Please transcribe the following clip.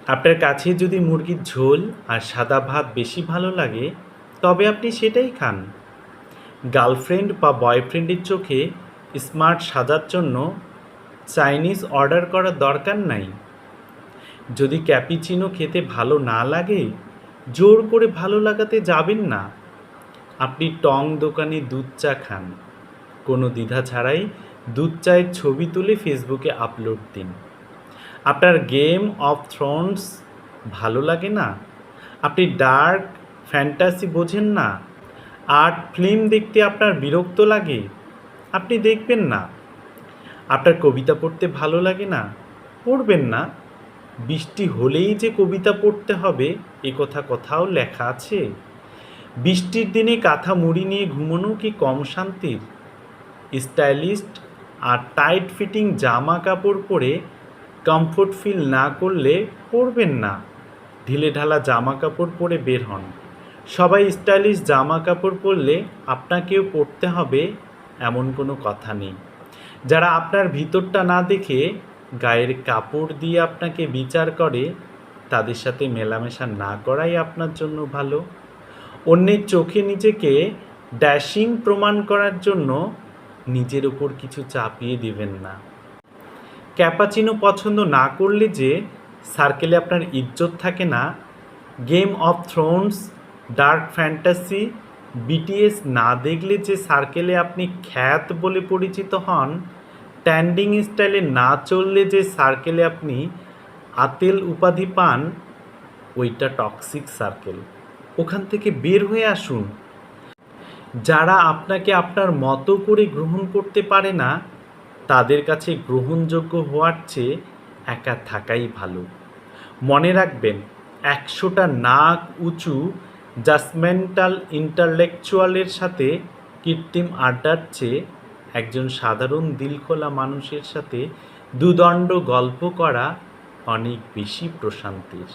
আপনার কাছে যদি মুরগির ঝোল আর সাদা ভাত বেশি ভালো লাগে, তবে আপনি সেটাই খান। গার্লফ্রেন্ড বা বয়ফ্রেন্ডের চোখে স্মার্ট সাজার জন্য চাইনিজ অর্ডার করার দরকার নাই। যদি ক্যাপিচিনো খেতে ভালো না লাগে, জোর করে ভালো লাগাতে যাবেন না। আপনি টং দোকানে দুধ চা খান, কোনো দ্বিধা ছাড়াই দুধ চায়ের ছবি তুলে ফেসবুকে আপলোড দিন। আপনার গেম অফ থ্রোনস ভালো লাগে না, আপনি ডার্ক ফ্যান্টাসি বোঝেন না, আর্ট ফিল্ম দেখতে আপনার বিরক্ত লাগে, আপনি দেখবেন না। আপনার কবিতা পড়তে ভালো লাগে না, পড়বেন না। বৃষ্টি হলেই যে কবিতা পড়তে হবে এ কথা কোথাও লেখা আছে? বৃষ্টির দিনে কাঁথা মুড়ি নিয়ে ঘুমানো কি কম শান্তির? স্টাইলিস্ট আর টাইট ফিটিং জামা কাপড় পরে কমফোর্ট ফিল না করলে পরবেন না। ঢিলেঢালা জামা কাপড় পরে বের হন। সবাই স্টাইলিশ জামা কাপড় পরলে আপনাকেও পরতে হবে এমন কোনো কথা নেই। যারা আপনার ভিতরটা না দেখে গায়ের কাপড় দিয়ে আপনাকে বিচার করে, তাদের সাথে মেলামেশা না করাই আপনার জন্য ভালো। অন্যের চোখে নিজেকে ড্যাশিং প্রমাণ করার জন্য নিজের উপর কিছু চাপিয়ে দিবেন না। ক্যাপাচিনো পছন্দ না করলে যে সার্কেলে আপনার ইজ্জত থাকে না, game of Thrones, dark fantasy, BTS না দেখলে যে সার্কেলে আপনি খ্যাত বলে পরিচিত হন, ট্যান্ডিং স্টাইলে না চললে যে সার্কেলে আপনি আতেল উপাধি পান, ওইটা টক্সিক সার্কেল। ওখান থেকে বের হয়ে আসুন। যারা আপনাকে আপনার মতো করে গ্রহণ করতে পারে না, তাদের কাছে গ্রহণযোগ্য হওয়ার চেয়ে একা থাকাই ভালো। মনে রাখবেন, 100টা নাক উঁচু জাজমেন্টাল ইন্টালেকচুয়ালের সাথে কৃত্রিম আড্ডার চেয়ে একজন সাধারণ দিলখোলা মানুষের সাথে দুদণ্ড গল্প করা অনেক বেশি প্রশান্তির।